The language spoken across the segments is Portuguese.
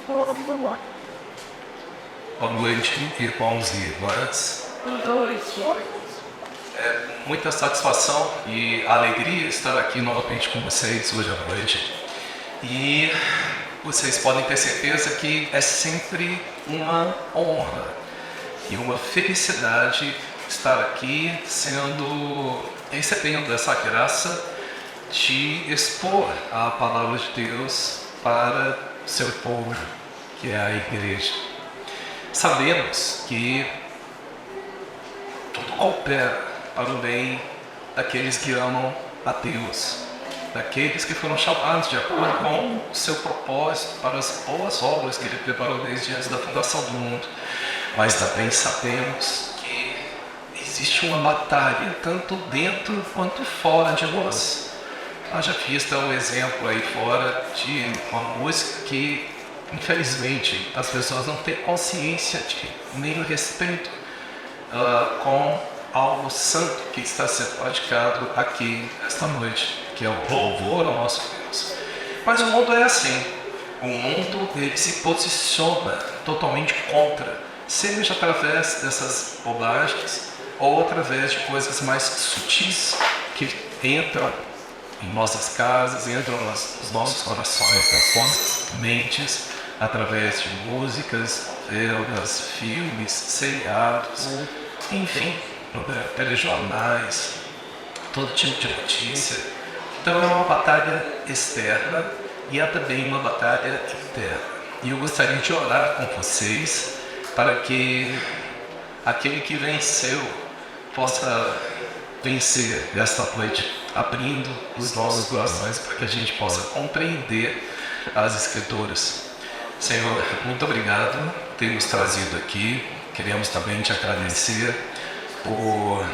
Boa noite, irmãos e irmãs. É muita satisfação e alegria estar aqui novamente com vocês hoje à noite. E vocês podem ter certeza que é sempre uma honra e uma felicidade estar aqui recebendo essa graça de expor a palavra de Deus para o seu povo, que é a igreja. Sabemos que tudo coopera para o bem daqueles que amam a Deus, daqueles que foram chamados de acordo com o seu propósito para as boas obras que Ele preparou desde antes da fundação do mundo. Mas também sabemos que existe uma batalha tanto dentro quanto fora de nós. Haja vista um exemplo aí fora de uma música que, infelizmente, as pessoas não têm consciência de nem o respeito com algo santo que está sendo praticado aqui esta noite, que é o louvor ao nosso Deus. Mas o mundo é assim. O mundo ele se posiciona totalmente contra, seja através dessas bobagens ou através de coisas mais sutis que entram em nossas casas, entram nos nossos corações, nas nossas mentes, através de músicas, filmes, seriados, enfim, telejornais, todo tipo de notícia. Então é uma batalha externa e é também uma batalha interna. E eu gostaria de orar com vocês para que aquele que venceu possa vencer esta noite, abrindo os nossos corações para que a gente possa compreender as Escrituras. Senhor, muito obrigado por ter nos trazido aqui. Queremos também te agradecer por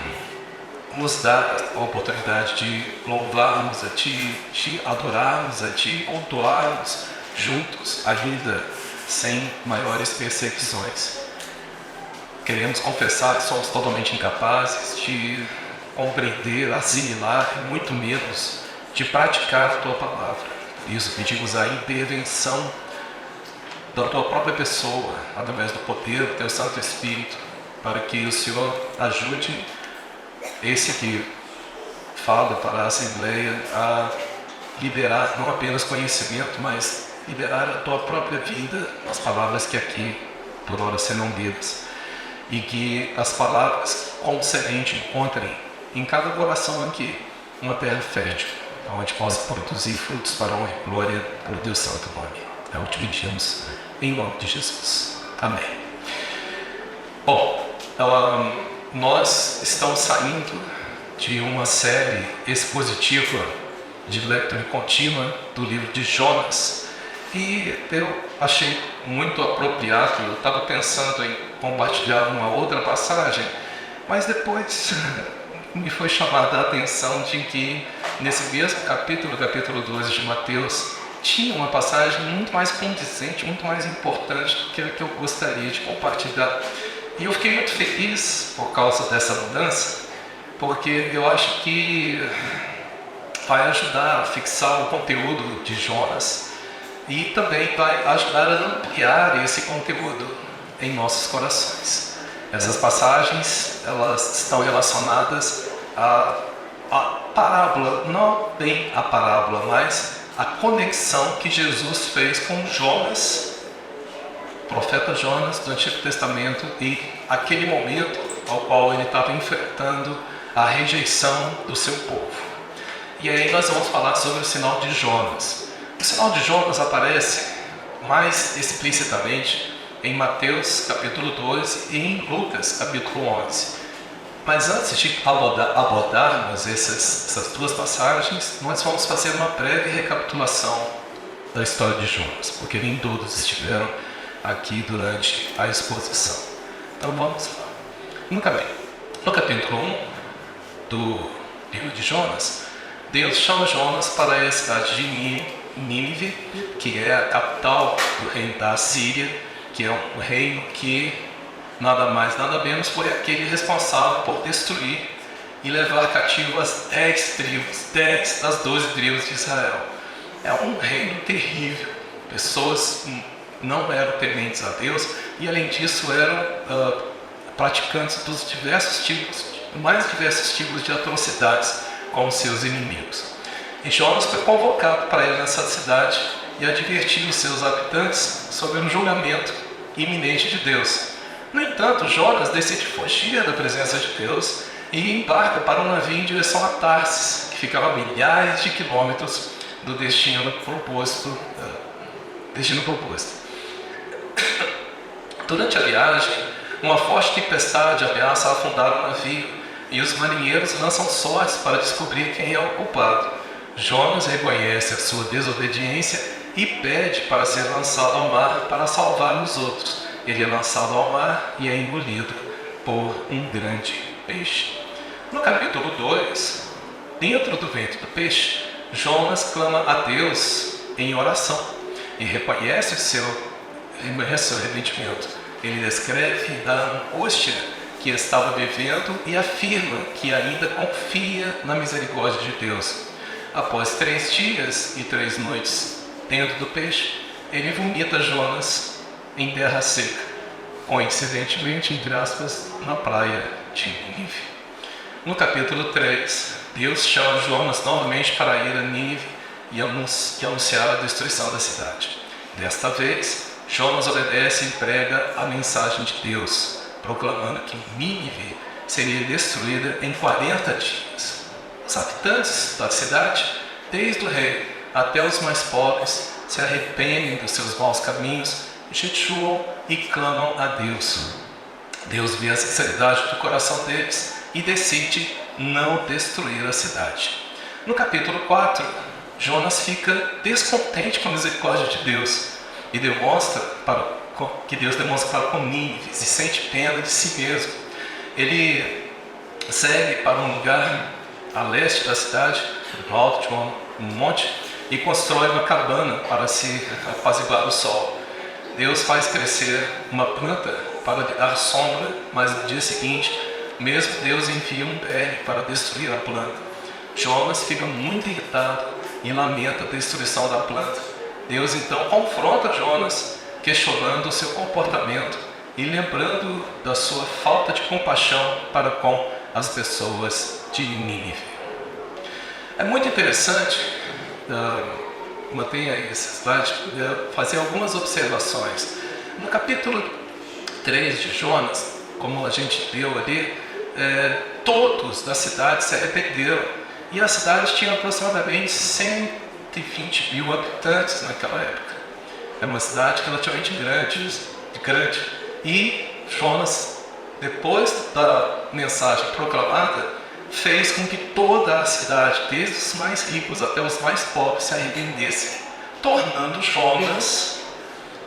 nos dar a oportunidade de louvarmos a Ti, de adorarmos a Ti, cultuarmos juntos a vida sem maiores perseguições. Queremos confessar que somos totalmente incapazes de compreender, assimilar e muito menos de praticar a Tua palavra. Por isso pedimos a intervenção da Tua própria pessoa, através do poder do Teu Santo Espírito, para que o Senhor ajude esse que fala para a Assembleia a liberar não apenas conhecimento, mas liberar a Tua própria vida nas palavras que aqui por hora serão ditas, e que as palavras com semente encontrem em cada coração aqui uma terra fértil, onde possa produzir frutos para a honra e glória do Deus Santo nome. É o que pedimos em nome de Jesus. Amém. Bom, nós estamos saindo de uma série expositiva de leitura contínua do livro de Jonas, e eu achei muito apropriado. Eu estava pensando em compartilhar uma outra passagem, mas depois me foi chamada a atenção de que nesse mesmo capítulo 12 de Mateus, tinha uma passagem muito mais condizente, muito mais importante do que a que eu gostaria de compartilhar. E eu fiquei muito feliz por causa dessa mudança, porque eu acho que vai ajudar a fixar o conteúdo de Jonas e também vai ajudar a ampliar esse conteúdo em nossos corações. Essas passagens, elas estão relacionadas à parábola, não bem a parábola, mas a conexão que Jesus fez com Jonas, profeta Jonas do Antigo Testamento, e aquele momento ao qual ele estava enfrentando a rejeição do seu povo. E aí nós vamos falar sobre o sinal de Jonas. O sinal de Jonas aparece mais explicitamente em Mateus capítulo 12 e em Lucas capítulo 11. Mas antes de abordarmos essas duas passagens, nós vamos fazer uma breve recapitulação da história de Jonas, porque nem todos estiveram aqui durante a exposição. Então vamos lá. Muito bem. No capítulo 1 do livro de Jonas, Deus chama Jonas para a cidade de Nínive, que é a capital do reino da Assíria, que é um reino que nada mais, nada menos foi aquele responsável por destruir e levar cativo as 10 das 12 tribos de Israel. É um reino terrível, pessoas não eram tementes a Deus e, além disso, eram praticantes dos mais diversos tipos de atrocidades com os seus inimigos. E Jonas foi convocado para ir nessa cidade e advertir os seus habitantes sobre um julgamento iminente de Deus. No entanto, Jonas decide fugir da presença de Deus e embarca para um navio em direção a Tarsis, que ficava a milhares de quilômetros do destino proposto. Durante a viagem, uma forte tempestade ameaça afundar o navio e os marinheiros lançam sortes para descobrir quem é o culpado. Jonas reconhece a sua desobediência e pede para ser lançado ao mar para salvar os outros. Ele é lançado ao mar e é engolido por um grande peixe. No capítulo 2, dentro do ventre do peixe, Jonas clama a Deus em oração e reconhece o seu arrependimento. Ele descreve da angústia que estava vivendo e afirma que ainda confia na misericórdia de Deus. Após 3 dias e 3 noites dentro do peixe, ele vomita Jonas em terra seca, coincidentemente, entre aspas, na praia de Nínive. No capítulo 3, Deus chama Jonas novamente para ir a Nínive e anunciar a destruição da cidade. Desta vez, Jonas obedece e prega a mensagem de Deus, proclamando que Nínive seria destruída em 40 dias. Os habitantes da cidade, desde o rei até os mais pobres, se arrependem dos seus maus caminhos, jejuam e clamam a Deus. Deus vê a sinceridade do coração deles e decide não destruir a cidade. No capítulo 4, Jonas fica descontente com a misericórdia de Deus e que Deus demonstra para com Nínive e sente pena de si mesmo. Ele segue para um lugar a leste da cidade, no alto de um monte, e constrói uma cabana para se apaziguar o sol. Deus faz crescer uma planta para lhe dar sombra, mas no dia seguinte, mesmo Deus envia um verme para destruir a planta. Jonas fica muito irritado e lamenta a destruição da planta. Deus então confronta Jonas, questionando o seu comportamento e lembrando da sua falta de compaixão para com as pessoas de Nínive. É muito interessante, mantenha aí esse slide, fazer algumas observações. No capítulo 3 de Jonas, como a gente leu ali, todos da cidade se arrependeram, e a cidade tinha aproximadamente 120 mil habitantes naquela época. É uma cidade relativamente grande. E Jonas, depois da mensagem proclamada, fez com que toda a cidade, desde os mais ricos até os mais pobres, se arrependessem, tornando Jonas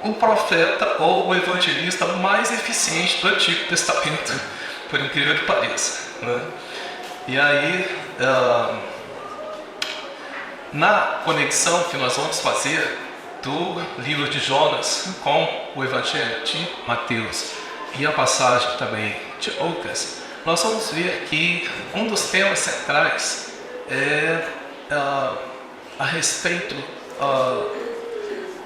o profeta ou o evangelista mais eficiente do Antigo Testamento, por incrível que pareça, né? E aí, na conexão que nós vamos fazer do livro de Jonas com o Evangelho de Mateus e a passagem também de Lucas, nós vamos ver que um dos temas centrais é a respeito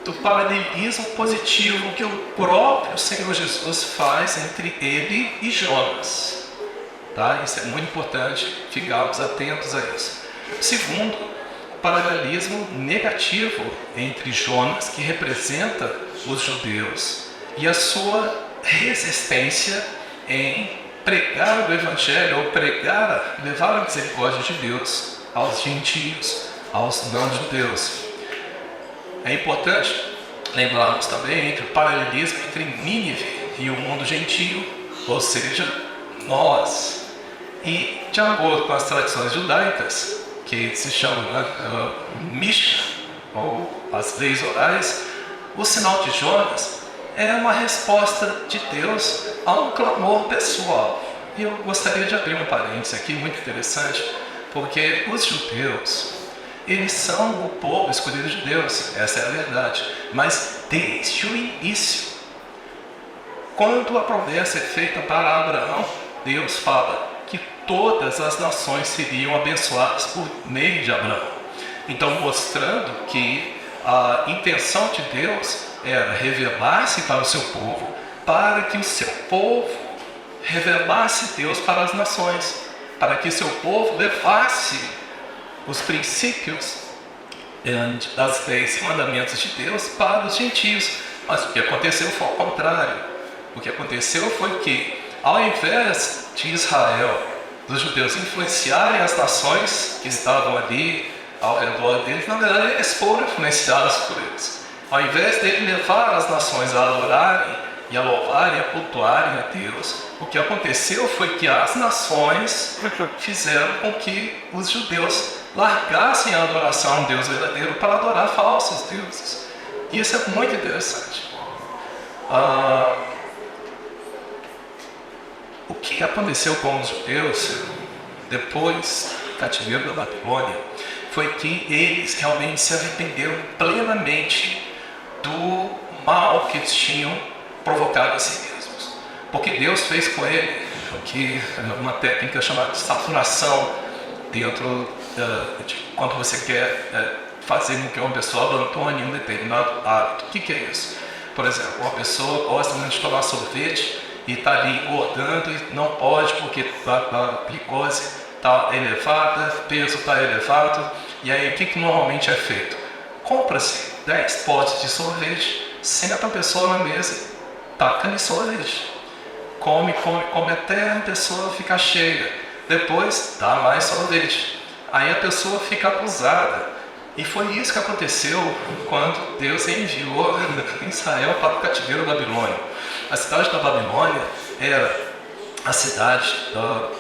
do paralelismo positivo que o próprio Senhor Jesus faz entre ele e Jonas. Tá? Isso é muito importante, ficarmos atentos a isso. Segundo, o paralelismo negativo entre Jonas, que representa os judeus, e a sua resistência em pregar o Evangelho, ou levar a misericórdia de Deus aos gentios, aos não-judeus. É importante lembrarmos também entre o paralelismo entre Nínive e o mundo gentio, ou seja, nós. E, de acordo com as tradições judaicas, que se chamam Mishnah, ou as leis orais, o sinal de Jonas é uma resposta de Deus a um clamor pessoal. E eu gostaria de abrir um parênteses aqui muito interessante, porque os judeus, eles são o povo escolhido de Deus, essa é a verdade. Mas desde o início, quando a promessa é feita para Abraão, Deus fala que todas as nações seriam abençoadas por meio de Abraão. Então, mostrando que a intenção de Deus era revelar-se para o seu povo, para que o seu povo revelasse Deus para as nações, para que seu povo levasse os princípios das leis e mandamentos de Deus para os gentios. Mas o que aconteceu foi o contrário. O que aconteceu foi que, ao invés de Israel, dos judeus influenciarem as nações que estavam ali ao redor deles, na verdade eles foram influenciados por eles. Ao invés de ele levar as nações a adorarem e a louvarem, a cultuarem a Deus, o que aconteceu foi que as nações fizeram com que os judeus largassem a adoração a um Deus verdadeiro para adorar falsos deuses. Isso é muito interessante. O que aconteceu com os judeus depois do cativeiro da Babilônia foi que eles realmente se arrependeram plenamente do mal que eles tinham provocado a si mesmos. Porque Deus fez com ele uma técnica chamada de saturação dentro de quando você quer fazer com que uma pessoa abandone um determinado hábito. O que é isso? Por exemplo, uma pessoa gosta muito de tomar sorvete e está ali engordando e não pode porque a glicose está elevada, o peso está elevado. E aí o que normalmente é feito? Compra-se 10 potes de sorvete, senta a pessoa na mesa, taca-lhe sorvete. Come até a pessoa ficar cheia. Depois dá mais sorvete. Aí a pessoa fica abusada. E foi isso que aconteceu quando Deus enviou Israel para o cativeiro babilônico. A cidade da Babilônia era a cidade,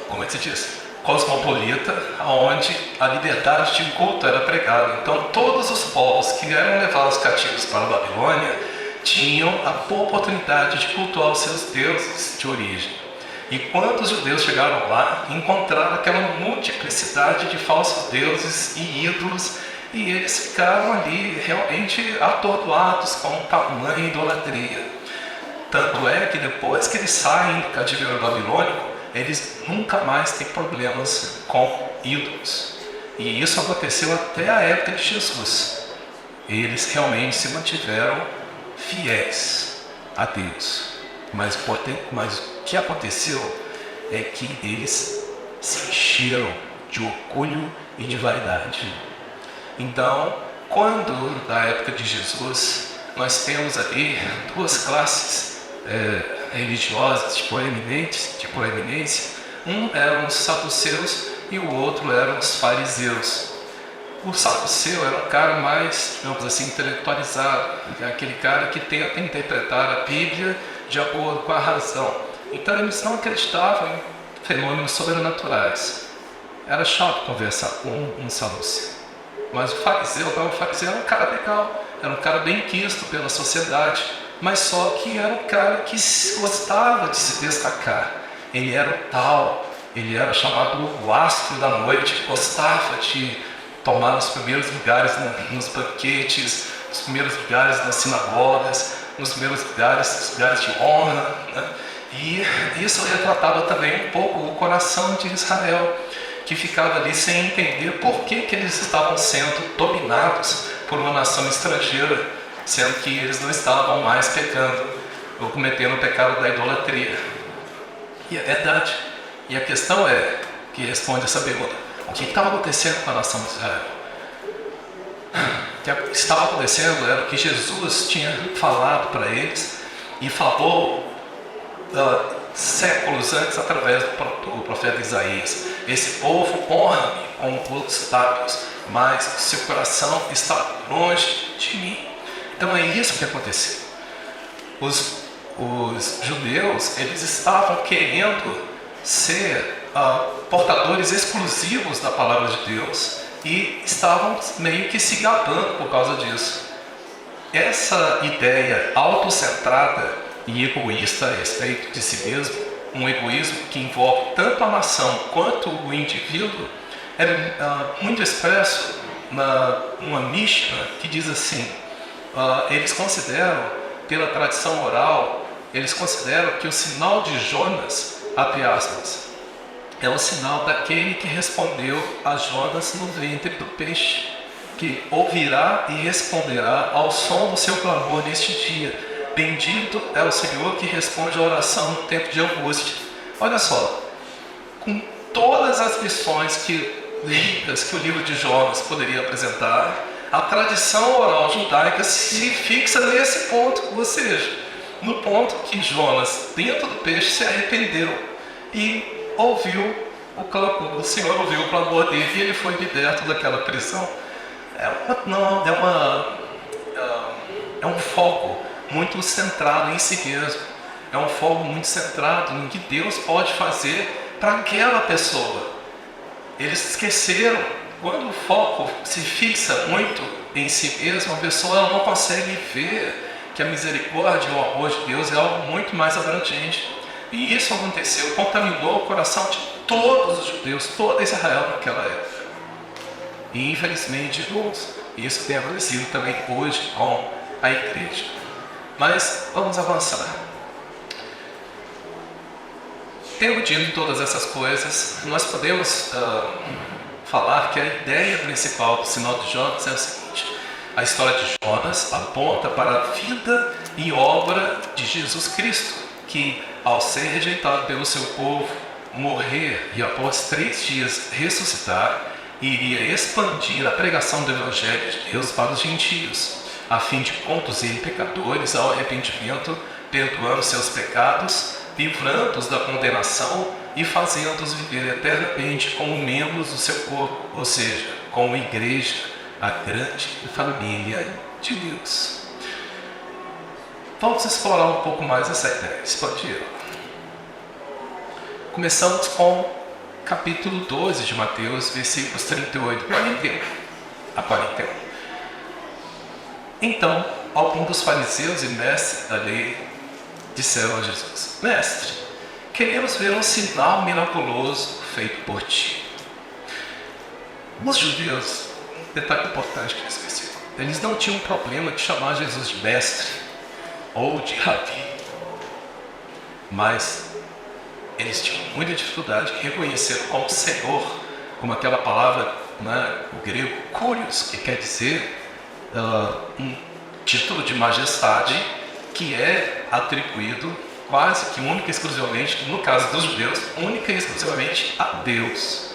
como é que se diz? Cosmopolita, onde a liberdade de culto era pregada. Então todos os povos que eram levados cativos para a Babilônia tinham a boa oportunidade de cultuar os seus deuses de origem. E quando os judeus chegaram lá, encontraram aquela multiplicidade de falsos deuses e ídolos, e eles ficaram ali realmente atordoados com tamanha idolatria. Tanto é que depois que eles saem do cativeiro babilônico, eles nunca mais têm problemas com ídolos. E isso aconteceu até a época de Jesus. Eles realmente se mantiveram fiéis a Deus. Mas o que aconteceu é que eles se encheram de orgulho e de vaidade. Então, quando na época de Jesus, nós temos ali duas classes religiosas de proeminência. Um eram os saduceus e o outro eram os fariseus. O saduceu era um cara mais, digamos assim, intelectualizado, aquele cara que tenta interpretar a Bíblia de acordo com a razão. Então eles não acreditavam em fenômenos sobrenaturais. Era chato conversar com um saduceu. Mas o fariseu era um cara legal, era um cara bem quisto pela sociedade, mas só que era um cara que gostava de se destacar. Ele era o tal, ele era chamado o astro da noite, gostava de tomar os primeiros lugares nos banquetes, os primeiros lugares nas sinagogas, nos primeiros lugares de honra, né? E isso retratava também um pouco o coração de Israel, que ficava ali sem entender por que eles estavam sendo dominados por uma nação estrangeira, sendo que eles não estavam mais pecando ou cometendo o pecado da idolatria. E é verdade. E a questão que responde essa pergunta: o que estava acontecendo com a nação de Israel? O que estava acontecendo era o que Jesus tinha falado para eles e falou séculos antes através do profeta Isaías. Esse povo honra-me com os lábios, mas seu coração está longe de mim. Então é isso que aconteceu. Os judeus, eles estavam querendo ser portadores exclusivos da palavra de Deus e estavam meio que se gabando por causa disso. Essa ideia autocentrada e egoísta a respeito de si mesmo, um egoísmo que envolve tanto a nação quanto o indivíduo, é muito expresso numa Mishnah que diz assim: eles consideram, pela tradição oral, eles consideram que o sinal de Jonas, abre aspas, é o sinal daquele que respondeu a Jonas no ventre do peixe. que ouvirá e responderá ao som do seu clamor neste dia. Bendito é o Senhor que responde à oração no tempo de angústia. Olha só, com todas as lições ricas que o livro de Jonas poderia apresentar, a tradição oral judaica se fixa nesse ponto, ou seja, no ponto que Jonas, dentro do peixe, se arrependeu e ouviu o clamor, o Senhor ouviu o clamor dele e ele foi liberto daquela prisão. É um foco muito centrado em si mesmo. É um foco muito centrado no que Deus pode fazer para aquela pessoa. Eles esqueceram, quando o foco se fixa muito em si mesmo, a pessoa ela não consegue ver que a misericórdia e o amor de Deus é algo muito mais abrangente. E isso aconteceu, contaminou o coração de todos os judeus, todo Israel naquela época. E infelizmente, irmãos, isso tem acontecido também hoje com a igreja. Mas vamos avançar. Tendo dito todas essas coisas, nós podemos falar que a ideia principal do sinal de Jonas é o seguinte: a história de Jonas aponta para a vida e obra de Jesus Cristo, que, ao ser rejeitado pelo seu povo, morrer e após 3 dias ressuscitar, iria expandir a pregação do Evangelho de Deus para os gentios, a fim de conduzir pecadores ao arrependimento, perdoando seus pecados, livrando-os da condenação e fazendo-os viver eternamente como membros do seu corpo, ou seja, como igreja, a grande família de Deus. Vamos explorar um pouco mais essa ideia, expandir. Começamos com capítulo 12 de Mateus, versículos 38 a 41. Então, alguns dos fariseus e mestres da lei disseram a Jesus: Mestre, queremos ver um sinal miraculoso feito por ti. Os judeus, um detalhe importante nesse versículo, eles não tinham problema de chamar Jesus de mestre ou de rabi, mas eles tinham muita dificuldade em reconhecer como Senhor, como aquela palavra, o grego kurios, que quer dizer um título de majestade que é atribuído quase que única e exclusivamente, no caso dos judeus, única e exclusivamente a Deus.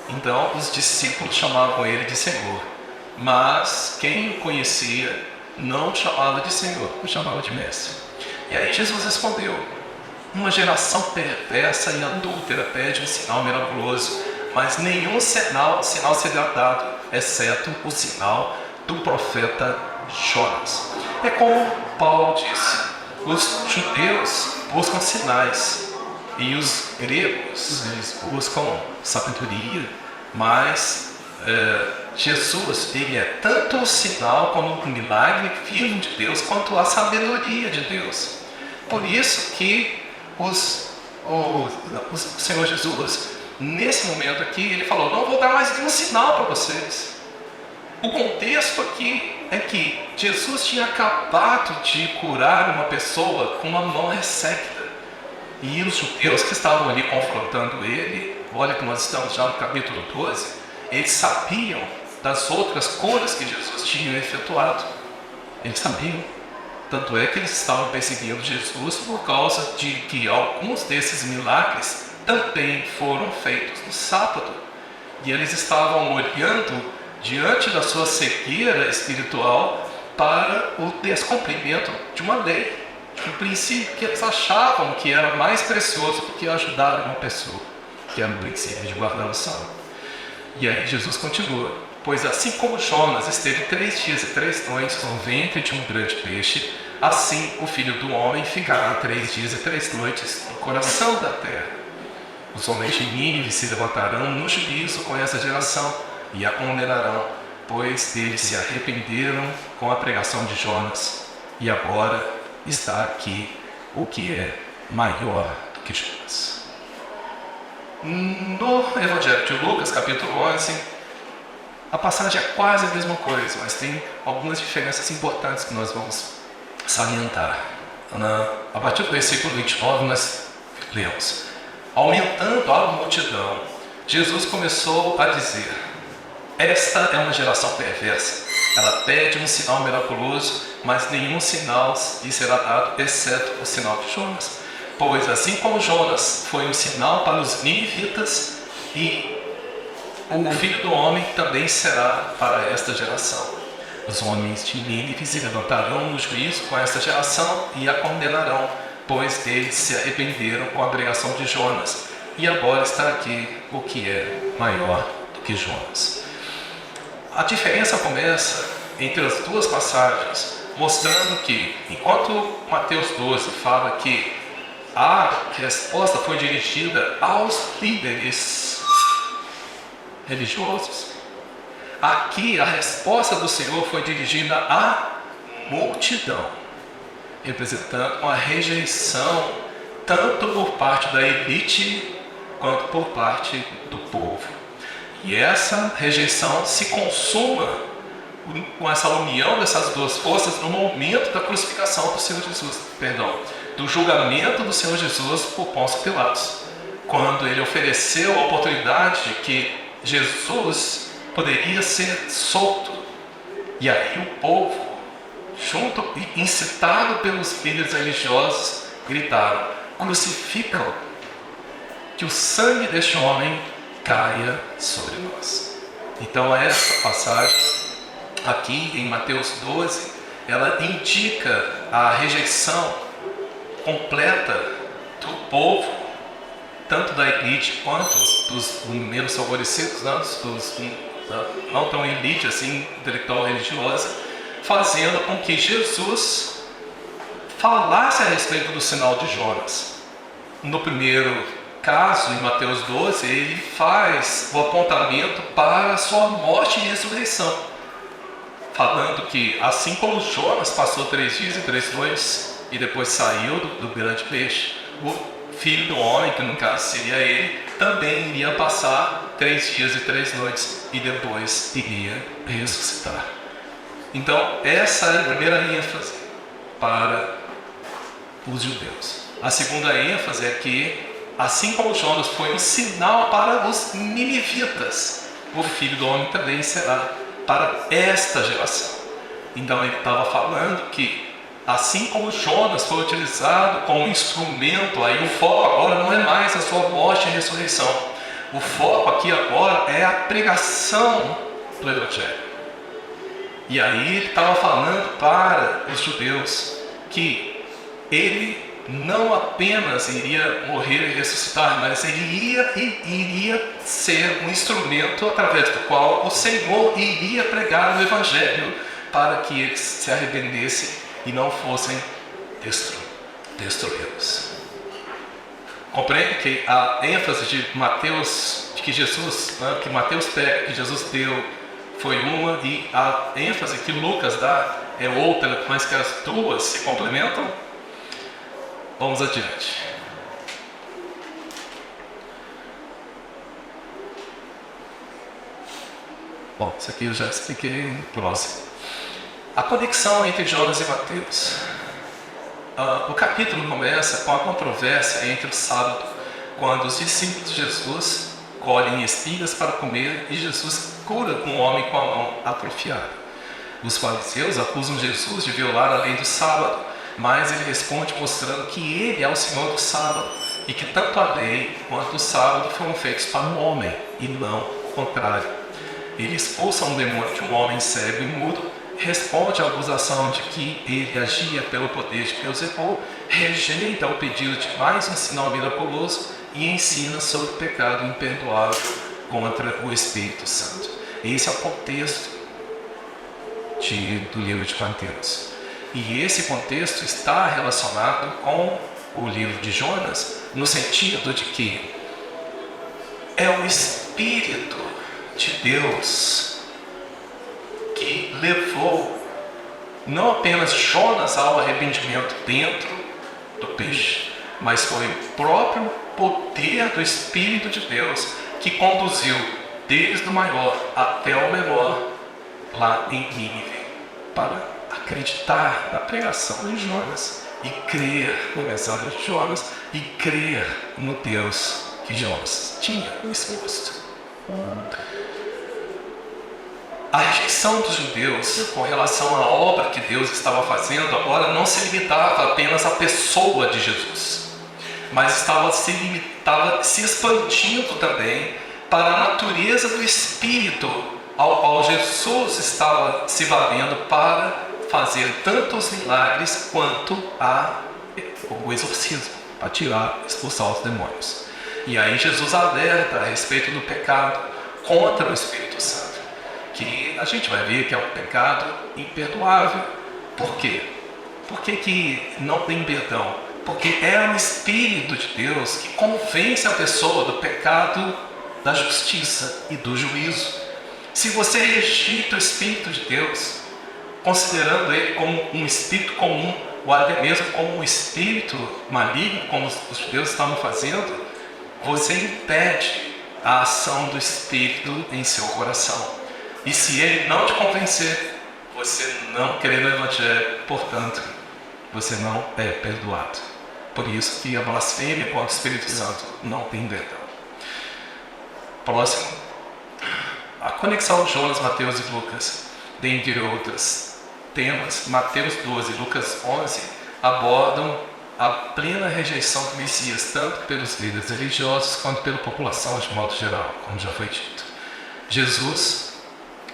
Então os discípulos chamavam ele de Senhor, mas quem o conhecia não o chamava de Senhor, o chamava de Mestre. E aí Jesus respondeu: uma geração perversa e adúltera pede um sinal miraculoso, mas nenhum sinal será dado, exceto o sinal do profeta Jonas. É como Paulo disse: os judeus buscam sinais e os gregos eles buscam sabedoria, mas Jesus, ele é tanto o sinal como o milagre vivo de Deus, quanto a sabedoria de Deus. Por isso que o Senhor Jesus, nesse momento aqui, ele falou: não vou dar mais nenhum sinal para vocês. O contexto aqui é que Jesus tinha acabado de curar uma pessoa com uma mão ressequida. E os judeus que estavam ali confrontando ele, olha que nós estamos já no capítulo 12, eles sabiam das outras curas que Jesus tinha efetuado. Eles sabiam. Tanto é que eles estavam perseguindo Jesus por causa de que alguns desses milagres também foram feitos no sábado. E eles estavam olhando diante da sua cegueira espiritual para o descumprimento de uma lei, de um princípio que eles achavam que era mais precioso do que ajudar uma pessoa, que era o princípio de guardar o sábado. E aí Jesus continua: pois assim como Jonas esteve 3 dias e 3 noites no ventre de um grande peixe, assim o Filho do Homem ficará 3 dias e 3 noites no coração da terra. Os homens de Nínive se levantarão no juízo com essa geração e a condenarão, pois eles se arrependeram com a pregação de Jonas, e agora está aqui o que é maior do que Jonas. No Evangelho de Lucas, capítulo 11, a passagem é quase a mesma coisa, mas tem algumas diferenças importantes que nós vamos salientar. A partir do versículo 29, nós lemos: aumentando a multidão, Jesus começou a dizer: esta é uma geração perversa. Ela pede um sinal miraculoso, mas nenhum sinal lhe será dado, exceto o sinal de Jonas. Pois assim como Jonas foi um sinal para os ninivitas, e o Filho do Homem também será para esta geração. Os homens de Nínive se levantarão no juízo com esta geração e a condenarão, pois eles se arrependeram com a pregação de Jonas. E agora está aqui o que é maior do que Jonas. A diferença começa entre as duas passagens, mostrando que, enquanto Mateus 12 fala que a resposta foi dirigida aos líderes religiosos, aqui a resposta do Senhor foi dirigida à multidão, representando uma rejeição tanto por parte da elite quanto por parte do povo. E essa rejeição se consuma com essa união dessas duas forças no momento da crucificação do Senhor Jesus, do julgamento do Senhor Jesus por Pôncio Pilatos, quando ele ofereceu a oportunidade de que Jesus poderia ser solto. E aí o povo, junto e incitado pelos líderes religiosos, gritaram: crucificam, que o sangue deste homem caia sobre nós. Então essa passagem aqui em Mateus 12, ela indica a rejeição completa do povo, tanto da elite quanto dos menos favorecidos, não tão elite assim, intelectual religiosa, fazendo com que Jesus falasse a respeito do sinal de Jonas. No primeiro caso, em Mateus 12, ele faz o apontamento para a sua morte e ressurreição, falando que assim como Jonas passou 3 dias e 3 noites e depois saiu do grande peixe, o Filho do Homem, que no caso seria ele, também iria passar 3 dias e 3 noites e depois iria ressuscitar. Então essa é a primeira ênfase para os judeus. A segunda ênfase é que, assim como Jonas foi um sinal para os ninivitas, o Filho do Homem também será para esta geração. Então ele estava falando que, assim como Jonas foi utilizado como instrumento, aí o foco agora não é mais a sua morte e ressurreição. O foco aqui agora é a pregação do Evangelho. E aí ele estava falando para os judeus que ele não apenas iria morrer e ressuscitar, mas ele iria ser um instrumento através do qual o Senhor iria pregar o Evangelho para que eles se arrependessem e não fossem destruídos. Compreende que a ênfase de Mateus, de que Jesus, que Mateus pega, que Jesus deu, foi uma, e a ênfase que Lucas dá é outra, mas que as duas se complementam. Vamos adiante. Bom, isso aqui eu já expliquei em prosa. A conexão entre Jonas e Mateus. O capítulo começa com a controvérsia entre o sábado, quando os discípulos de Jesus colhem espigas para comer e Jesus cura um homem com a mão atrofiada. Os fariseus acusam Jesus de violar a lei do sábado, mas ele responde mostrando que ele é o Senhor do sábado e que tanto a lei quanto o sábado foram feitos para o homem e não o contrário. Ele expulsa um demônio de um homem cego e mudo, responde à acusação de que ele agia pelo poder de Beelzebul, rejeita o pedido de mais um sinal miraculoso e ensina sobre o pecado imperdoável contra o Espírito Santo. Esse é o contexto do livro de Mateus. E esse contexto está relacionado com o livro de Jonas, no sentido de que é o Espírito de Deus que levou não apenas Jonas ao arrependimento dentro do peixe, mas foi o próprio poder do Espírito de Deus que conduziu desde o maior até o menor lá em Nínive, para acreditar na pregação de Jonas e crer na mensagem de Jonas e crer no Deus que Jonas tinha exposto. a rejeição dos judeus com relação à obra que Deus estava fazendo agora não se limitava apenas à pessoa de Jesus, mas estava se expandindo também para a natureza do Espírito, ao qual Jesus estava se valendo para fazer tanto os milagres quanto o exorcismo, para expulsar os demônios. E aí Jesus alerta a respeito do pecado contra o Espírito Santo, que a gente vai ver que é um pecado imperdoável. Por quê? Por que não tem perdão? Porque é o Espírito de Deus que convence a pessoa do pecado, da justiça e do juízo. Se você rejeita o Espírito de Deus, considerando ele como um espírito comum, ou até mesmo como um espírito maligno, como os judeus estavam fazendo, você impede a ação do Espírito em seu coração. E se ele não te convencer, você não querer no Evangelho, portanto, você não é perdoado. Por isso que a blasfêmia contra o Espírito Santo não tem perdão. Próximo. A conexão de Jonas, Mateus e Lucas, dentre outros temas, Mateus 12 e Lucas 11, abordam a plena rejeição do Messias, tanto pelos líderes religiosos quanto pela população de modo geral, como já foi dito. Jesus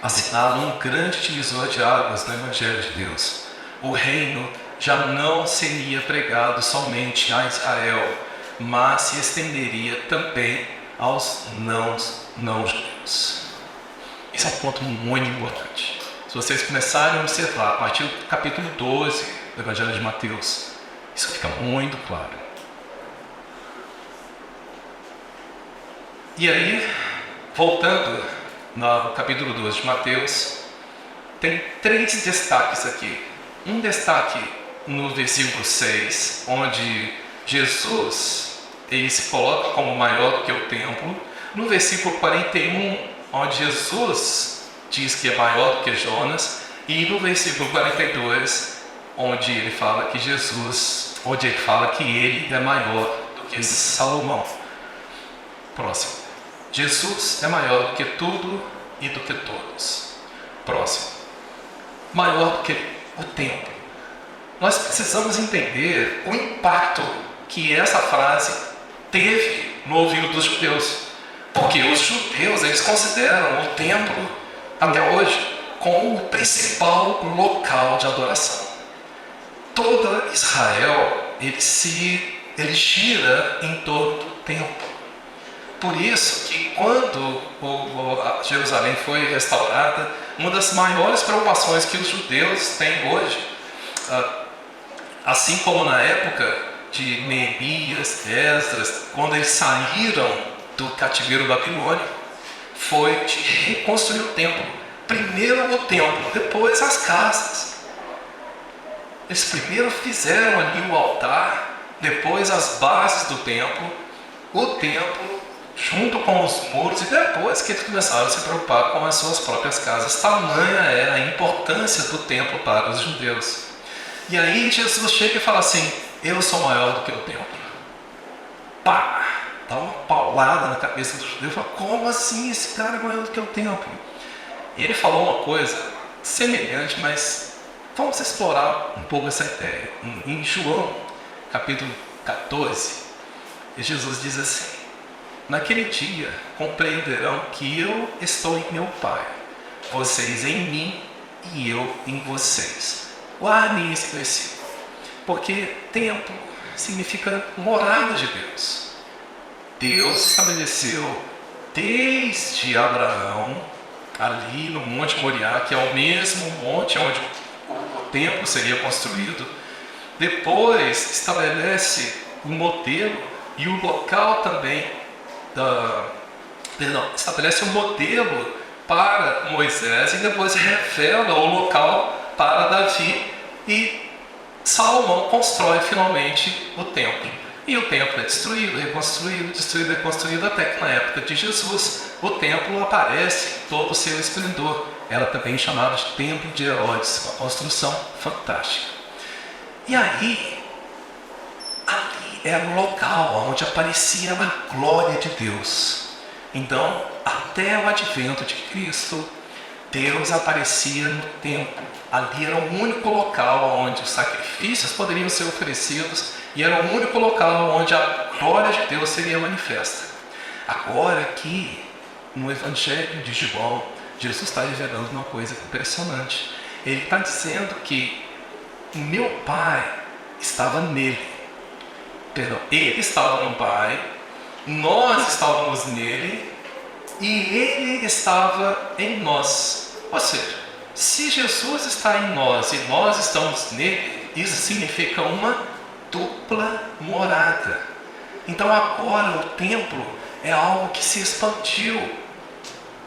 assinala um grande divisor de águas no Evangelho de Deus. O reino já não seria pregado somente a Israel, mas se estenderia também aos não-judeus. Esse é um ponto muito importante. Se vocês começarem a observar a partir do capítulo 12 do Evangelho de Mateus, isso fica muito claro. E aí, voltando no capítulo 12 de Mateus, tem 3 destaques aqui. Um destaque no versículo 6, onde Jesus ele se coloca como maior do que o templo. No versículo 41, onde Jesus diz que é maior do que Jonas. E no versículo 42, onde ele fala que ele é maior do que Salomão. Próximo. Jesus é maior do que tudo e do que todos. Próximo. Maior do que o templo. Nós precisamos entender o impacto que essa frase teve no ouvido dos judeus. Porque os judeus, eles consideram o templo, até hoje, como o principal local de adoração. Toda Israel, ele gira em torno do templo. Por isso que quando Jerusalém foi restaurada, uma das maiores preocupações que os judeus têm hoje, assim como na época de Neemias, Esdras, quando eles saíram do cativeiro babilônico, foi de reconstruir o templo. Primeiro o templo, depois as casas. Eles primeiro fizeram ali o altar, depois as bases do templo, o templo, junto com os muros, e depois que eles começaram a se preocupar com as suas próprias casas. Tamanha era a importância do templo para os judeus. E aí Jesus chega e fala assim: eu sou maior do que o templo. Pá! Dá uma paulada na cabeça do judeu e fala: como assim esse cara é maior do que o templo? E ele falou uma coisa semelhante, mas vamos explorar um pouco essa ideia. Em João, capítulo 14, Jesus diz assim: naquele dia compreenderão que eu estou em meu Pai, vocês em mim e eu em vocês. Guardem esse versículo, porque templo significa morada de Deus. Deus estabeleceu desde Abraão, ali no Monte Moriá, que é o mesmo monte onde o templo seria construído. Depois estabelece o modelo e o local também, estabelece um modelo para Moisés e depois revela o local para Davi, e Salomão constrói finalmente o templo. E o templo é destruído, reconstruído, destruído, reconstruído, até que na época de Jesus o templo aparece em todo o seu esplendor. Era também chamado de Templo de Herodes, uma construção fantástica. E aí, ali era o local onde aparecia a glória de Deus. Então, até o advento de Cristo, Deus aparecia no templo. Ali era o único local onde os sacrifícios poderiam ser oferecidos e era o único local onde a glória de Deus seria manifesta. Agora aqui, no Evangelho de João, Jesus está revelando uma coisa impressionante. Ele está dizendo que o meu Pai estava nele. Perdão, ele estava no Pai, nós estávamos nele e ele estava em nós. Ou seja, se Jesus está em nós e nós estamos nele, isso significa uma dupla morada. Então agora o templo é algo que se expandiu,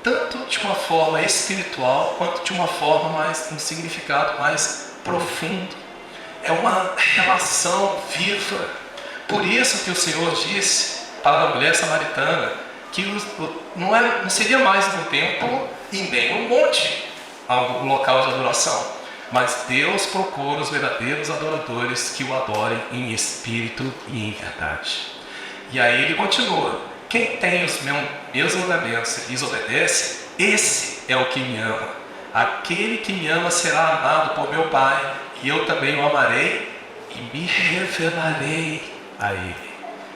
tanto de uma forma espiritual, quanto de uma forma um significado mais profundo. É uma relação viva. Por isso que o Senhor disse para a mulher samaritana que não seria mais um templo e nem um monte, um local de adoração. Mas Deus procura os verdadeiros adoradores que o adorem em espírito e em verdade. E aí ele continua: quem tem os meus mandamentos e lhes obedece, esse é o que me ama. Aquele que me ama será amado por meu Pai, e eu também o amarei e me revelarei a ele.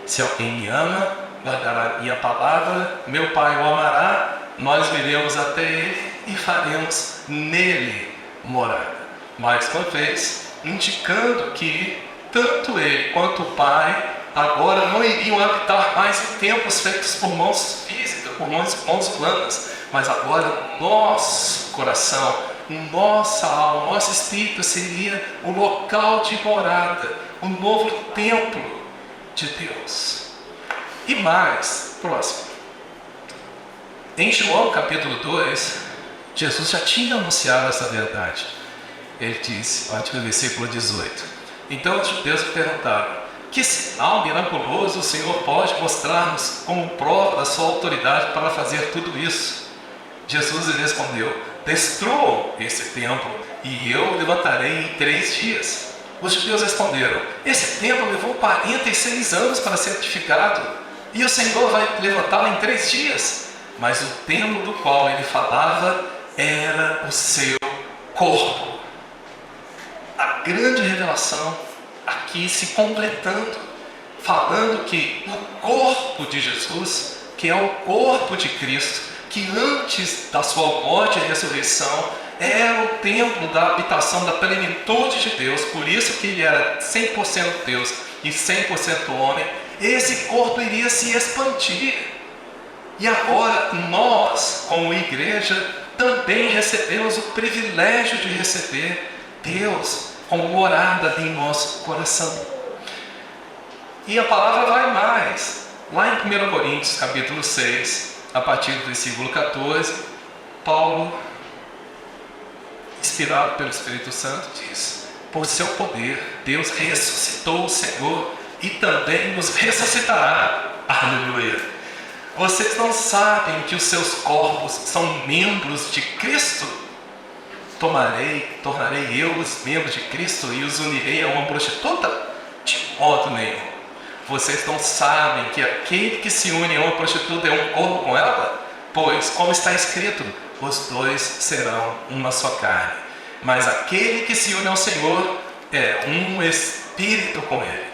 Se alguém me ama, guardará minha palavra, meu Pai o amará, nós viremos até ele e faremos nele morada. Mais uma vez, indicando que tanto ele quanto o Pai agora não iriam habitar mais em templos feitos por mãos físicas, por mãos humanas, mas agora nosso coração, nossa alma, nosso espírito seria o local de morada, o novo templo de Deus. E mais, próximo. Em João capítulo 2, Jesus já tinha anunciado essa verdade. Ele disse, a partir do versículo 18: então os judeus perguntaram: que sinal miraculoso o Senhor pode mostrar-nos como prova da sua autoridade para fazer tudo isso? Jesus lhe respondeu: destruam esse templo e eu o levantarei em 3 dias. Os judeus responderam: esse templo levou 46 anos para ser edificado e o Senhor vai levantá-lo em 3 dias. Mas o templo do qual ele falava era o seu corpo. A grande revelação aqui se completando, falando que o corpo de Jesus, que é o corpo de Cristo, que antes da sua morte e ressurreição era o templo da habitação da plenitude de Deus, por isso que ele era 100% Deus e 100% homem, esse corpo iria se expandir. E agora nós, como igreja, também recebemos o privilégio de receber Deus como morada em nosso coração. E a palavra vai mais. Lá em 1 Coríntios capítulo 6, a partir do versículo 14, Paulo, inspirado pelo Espírito Santo, diz: por seu poder, Deus ressuscitou o Senhor e também nos ressuscitará. Aleluia! Vocês não sabem que os seus corpos são membros de Cristo? Tornarei eu os membros de Cristo e os unirei a uma prostituta? De modo nenhum. Vocês não sabem que aquele que se une a uma prostituta é um corpo com ela? Pois, como está escrito, os dois serão uma só carne. Mas aquele que se une ao Senhor é um espírito com ele.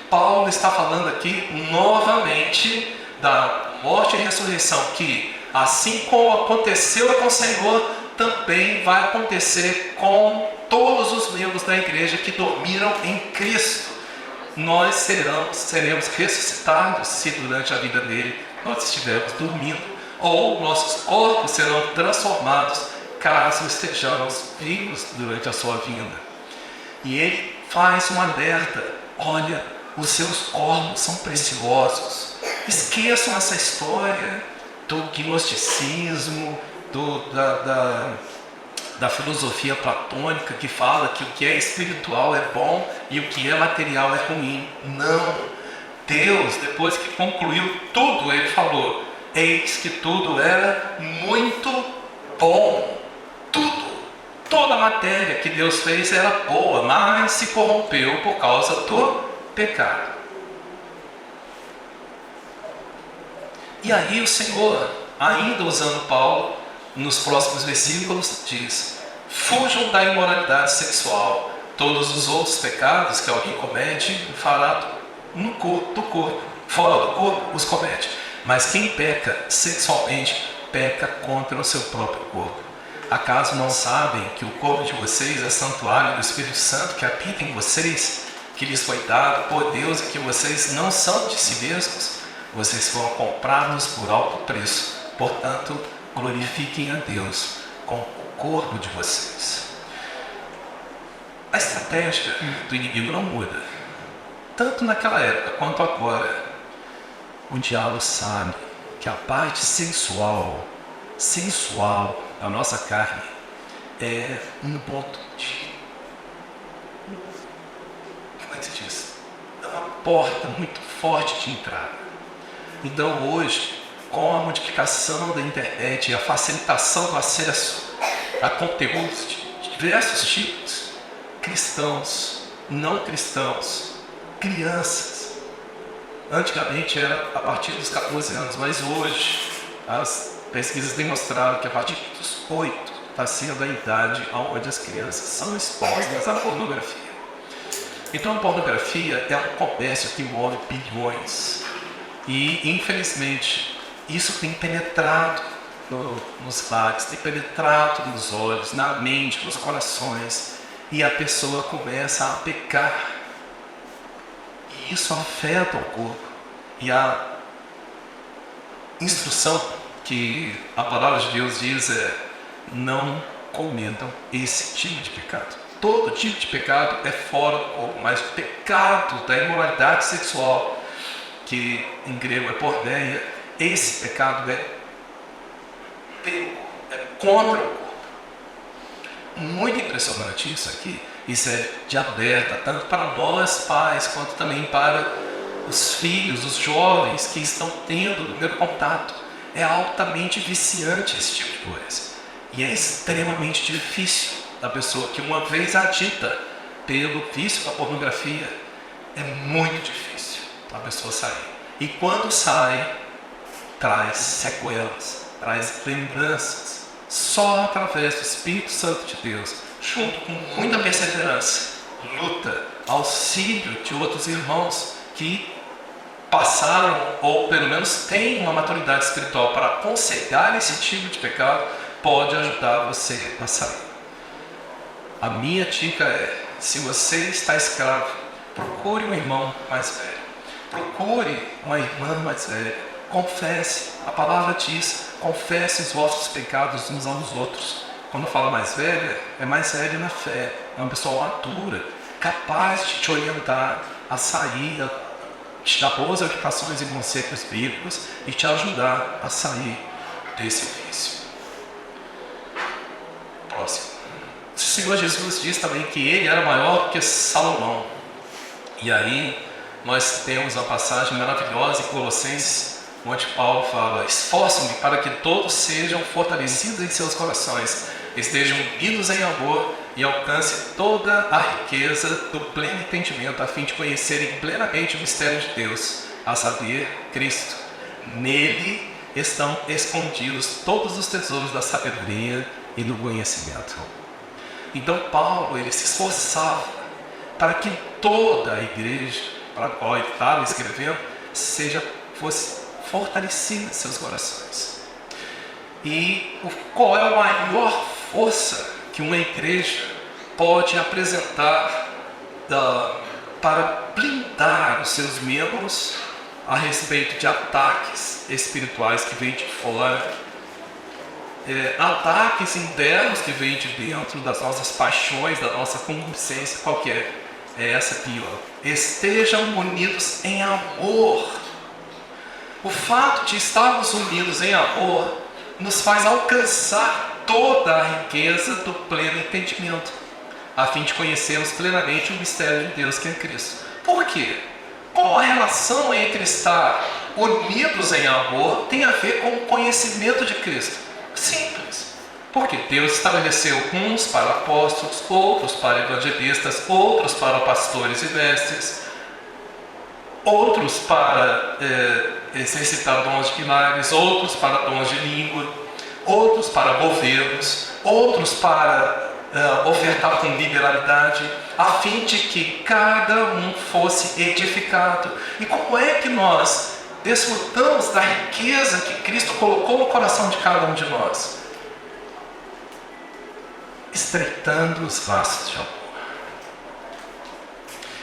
Paulo está falando aqui novamente da morte e ressurreição, que assim como aconteceu com o Senhor, também vai acontecer com todos os membros da igreja que dormiram em Cristo. Nós seremos ressuscitados se durante a vida dele nós estivermos dormindo, ou nossos corpos serão transformados caso estejamos vivos durante a sua vinda. E ele faz um alerta: olha, os seus corpos são preciosos. Esqueçam essa história do gnosticismo, da filosofia platônica que fala que o que é espiritual é bom e o que é material é ruim. Não. Deus, depois que concluiu tudo, ele falou: eis que tudo era muito bom. Tudo. Toda a matéria que Deus fez era boa, mas se corrompeu por causa do pecado. E aí o Senhor, ainda usando Paulo, nos próximos versículos diz: fujam da imoralidade sexual. Todos os outros pecados que alguém comete, fará do corpo, fora do corpo, os comete. Mas quem peca sexualmente, peca contra o seu próprio corpo. Acaso não sabem que o corpo de vocês é santuário do Espírito Santo que habita em vocês, que lhes foi dado por Deus e que vocês não são de si mesmos? Vocês foram comprados por alto preço. Portanto, glorifiquem a Deus com o corpo de vocês. A estratégia do inimigo não muda. Tanto naquela época quanto agora. O diabo sabe que a parte sensual da nossa carne é um ponto de... Como é que se diz? É uma porta muito forte de entrada. Então hoje, com a multiplicação da internet e a facilitação do acesso a conteúdos de diversos tipos, cristãos, não cristãos, crianças, antigamente era a partir dos 14 anos, mas hoje as pesquisas demonstraram que a partir dos 8 está sendo a idade onde as crianças são expostas à pornografia. Então a pornografia é um comércio que move bilhões e infelizmente isso tem penetrado nos lares, tem penetrado nos olhos, na mente, nos corações, e a pessoa começa a pecar. E isso afeta o corpo. E a instrução que a palavra de Deus diz é: não cometam esse tipo de pecado. Todo tipo de pecado é fora do corpo, mas o pecado da imoralidade sexual, que em grego é porneia, esse pecado é contra o corpo. Muito impressionante isso aqui. Isso é de alerta, tanto para nós pais, quanto também para os filhos, os jovens que estão tendo o primeiro contato. É altamente viciante esse tipo de coisa. E é extremamente difícil da pessoa que uma vez adita pelo vício da pornografia, é muito difícil a pessoa sair. E quando sai, traz sequelas, traz lembranças, só através do Espírito Santo de Deus, junto com muita perseverança, luta, auxílio de outros irmãos que passaram, ou pelo menos têm uma maturidade espiritual para aconselhar esse tipo de pecado, pode ajudar você a sair. A minha dica é: se você está escravo, procure um irmão mais velho, procure uma irmã mais velha, confesse. A palavra diz: confesse os vossos pecados uns aos outros. Quando fala mais velha, é mais velha na fé, é uma pessoa madura, capaz de te orientar a sair, te dar boas orientações e conselhos bíblicos e te ajudar a sair desse vício. Próximo. O Senhor Jesus diz também que ele era maior do que Salomão. E aí nós temos uma passagem maravilhosa em Colossenses, onde Paulo fala: esforçam-me para que todos sejam fortalecidos em seus corações, estejam unidos em amor e alcancem toda a riqueza do pleno entendimento, a fim de conhecerem plenamente o mistério de Deus, a saber, Cristo. Nele estão escondidos todos os tesouros da sabedoria e do conhecimento. Então Paulo, ele se esforçava para que toda a igreja para a qual ele estava escrevendo fosse fortalecida em seus corações. E qual é a maior força que uma igreja pode apresentar para blindar os seus membros a respeito de ataques espirituais que vêm de fora, ataques internos que vêm de dentro das nossas paixões, da nossa concupiscência qualquer? É essa aqui, ó: estejam unidos em amor. O fato de estarmos unidos em amor nos faz alcançar toda a riqueza do pleno entendimento, a fim de conhecermos plenamente o mistério de Deus, que é Cristo. Por quê? Qual a relação entre estar unidos em amor tem a ver com o conhecimento de Cristo? Simples. Porque Deus estabeleceu uns para apóstolos, outros para evangelistas, outros para pastores e mestres, outros para exercitar dons de milagres, outros para dons de língua, outros para governos, outros para ofertar com liberalidade, a fim de que cada um fosse edificado. E como é que nós desfrutamos da riqueza que Cristo colocou no coração de cada um de nós? Estreitando os laços de amor,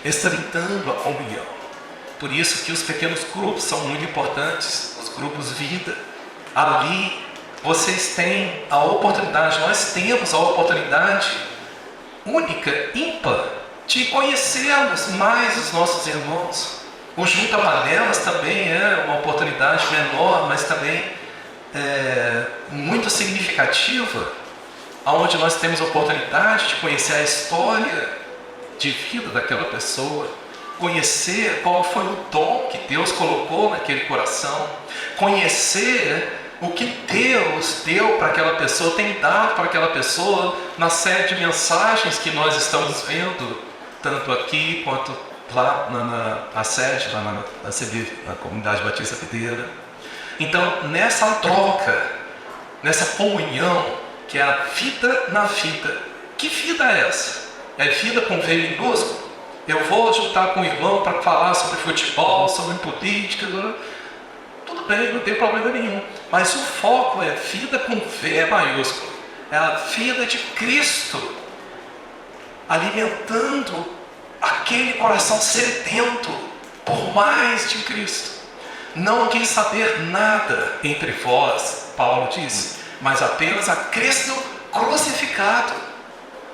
estreitando a comunhão. Por isso que os pequenos grupos são muito importantes, os grupos vida. Ali vocês têm a oportunidade, nós temos a oportunidade única, ímpar, de conhecermos mais os nossos irmãos. O Junta Panelas também é uma oportunidade menor, mas também muito significativa, onde nós temos a oportunidade de conhecer a história de vida daquela pessoa, conhecer qual foi o dom que Deus colocou naquele coração, conhecer o que Deus deu para aquela pessoa, tem dado para aquela pessoa na série de mensagens que nós estamos vendo, tanto aqui quanto lá na sede, lá na CB, na Comunidade Batista Videira. Então, nessa troca, nessa comunhão, que é a vida na vida. Que vida é essa? É vida com V minúsculo? Eu vou juntar com o irmão para falar sobre futebol, sobre política. Tudo bem, não tem problema nenhum. Mas o foco é vida com V maiúsculo. É a vida de Cristo, alimentando aquele coração sedento por mais de Cristo. Não quis saber nada entre vós, Paulo disse, mas apenas a Cristo crucificado.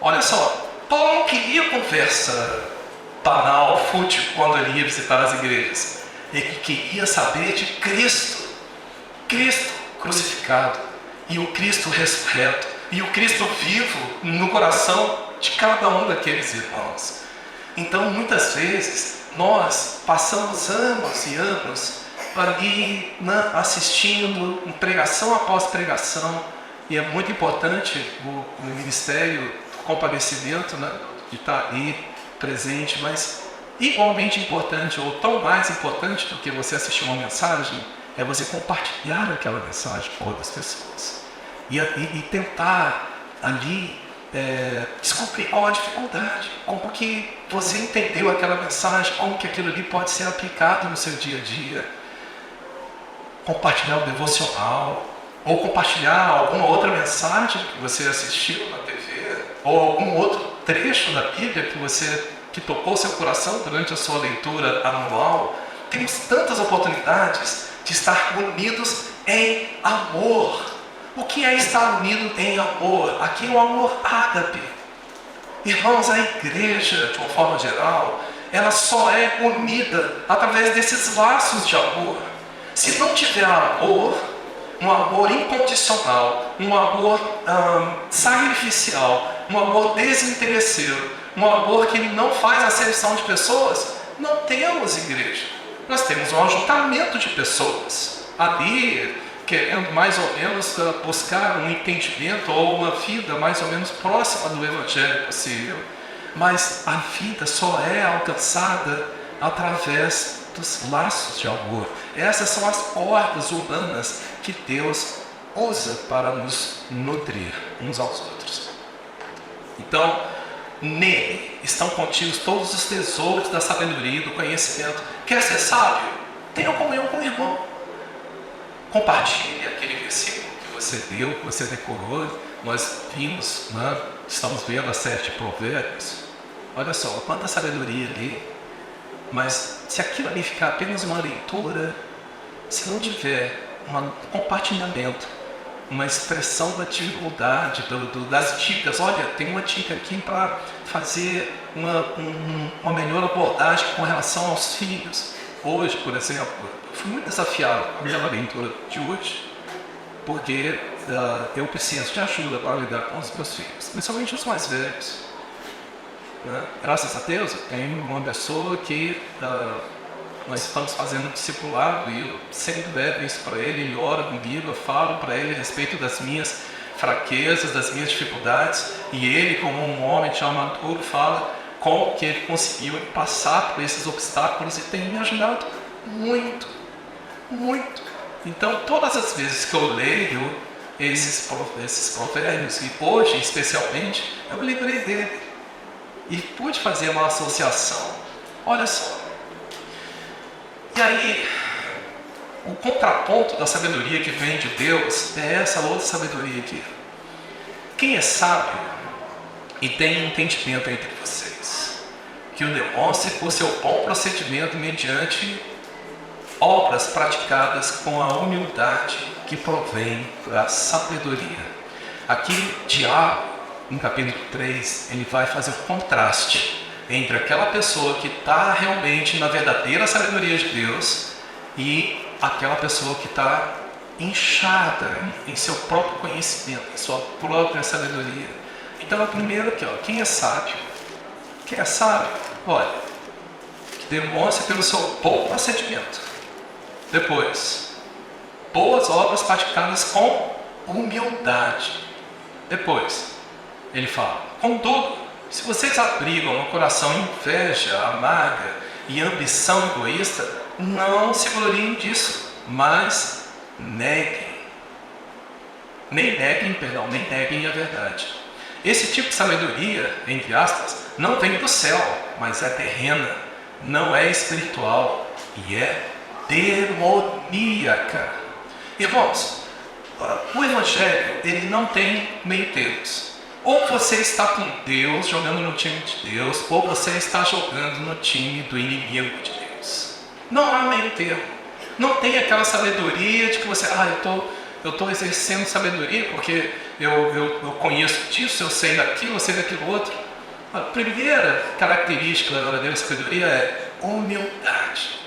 Olha só, Paulo não queria conversa banal, fútil, quando ele ia visitar as igrejas. Ele queria saber de Cristo. Cristo crucificado e o Cristo ressurreto e o Cristo vivo no coração de cada um daqueles irmãos. Então, muitas vezes, nós passamos anos e anos ali assistindo pregação após pregação, e é muito importante o ministério do compadecimento, de estar aí presente, mas igualmente importante, ou tão mais importante do que você assistir uma mensagem, é você compartilhar aquela mensagem com outras pessoas e tentar ali descobrir qual a dificuldade, como que você entendeu aquela mensagem, como que aquilo ali pode ser aplicado no seu dia a dia. Compartilhar o devocional, ou compartilhar alguma outra mensagem que você assistiu na TV, ou algum outro trecho da Bíblia que tocou seu coração durante a sua leitura anual. Temos tantas oportunidades de estar unidos em amor. O que é estar unido em amor? Aqui é o amor ágape. Irmãos, a igreja, de uma forma geral, ela só é unida através desses laços de amor. Se não tiver amor, um amor incondicional, um amor sacrificial, um amor desinteresseiro, um amor que não faz acepção de pessoas, não temos igreja. Nós temos um ajuntamento de pessoas ali, querendo mais ou menos buscar um entendimento ou uma vida mais ou menos próxima do Evangelho possível. Mas a vida só é alcançada através dos laços de amor. Essas são as cordas humanas que Deus usa para nos nutrir uns aos outros. Então, nele estão contidos todos os tesouros da sabedoria e do conhecimento. Quer ser sábio? Tenha comunhão com o irmão. Compartilhe aquele versículo que você deu, que você decorou. Nós vimos, estamos vendo a série de Provérbios. Olha só, quanta sabedoria ali. Mas se aquilo ali ficar apenas uma leitura, se não tiver um compartilhamento, uma expressão da dificuldade, das dicas, olha, tem uma dica aqui para fazer uma melhor abordagem com relação aos filhos. Hoje, por exemplo, eu fui muito desafiado com a minha leitura de hoje, porque eu preciso de ajuda para lidar com os meus filhos, principalmente os mais velhos. Graças a Deus, eu tenho uma pessoa que nós estamos fazendo um discipulado e eu sempre levo isso para ele, ele ora comigo, eu falo para ele a respeito das minhas fraquezas, das minhas dificuldades, e ele, como um homem já maduro, fala como que ele conseguiu passar por esses obstáculos e tem me ajudado muito, muito. Então, todas as vezes que eu leio, esses provérbios. E hoje, especialmente, eu me lembrei dele. E pude fazer uma associação. Olha só. E aí, o contraponto da sabedoria que vem de Deus é essa outra sabedoria aqui. Quem é sábio e tem entendimento entre vocês, que o demonstre por seu bom procedimento mediante obras praticadas com a humildade que provém da sabedoria. Aqui, Tiago, no capítulo 3, ele vai fazer o contraste entre aquela pessoa que está realmente na verdadeira sabedoria de Deus e aquela pessoa que está inchada em seu próprio conhecimento, em sua própria sabedoria. Então, a primeira aqui, ó, quem é sábio? Quem é sábio? Olha, que demonstre pelo seu bom procedimento. Depois, boas obras praticadas com humildade. Depois, ele fala, contudo, se vocês abrigam no coração inveja amarga e ambição egoísta, não se gloriem disso, mas neguem. Nem neguem a verdade. Esse tipo de sabedoria, entre aspas, não vem do céu, mas é terrena, não é espiritual e é demoníaca. Irmãos, o Evangelho, ele não tem meio termos. Ou você está com Deus, jogando no time de Deus, ou você está jogando no time do inimigo de Deus. Não há meio termo. Não tem aquela sabedoria de que você, eu estou exercendo sabedoria porque eu conheço disso, eu sei daquilo, eu sei daquilo outro. A primeira característica da verdadeira sabedoria é humildade.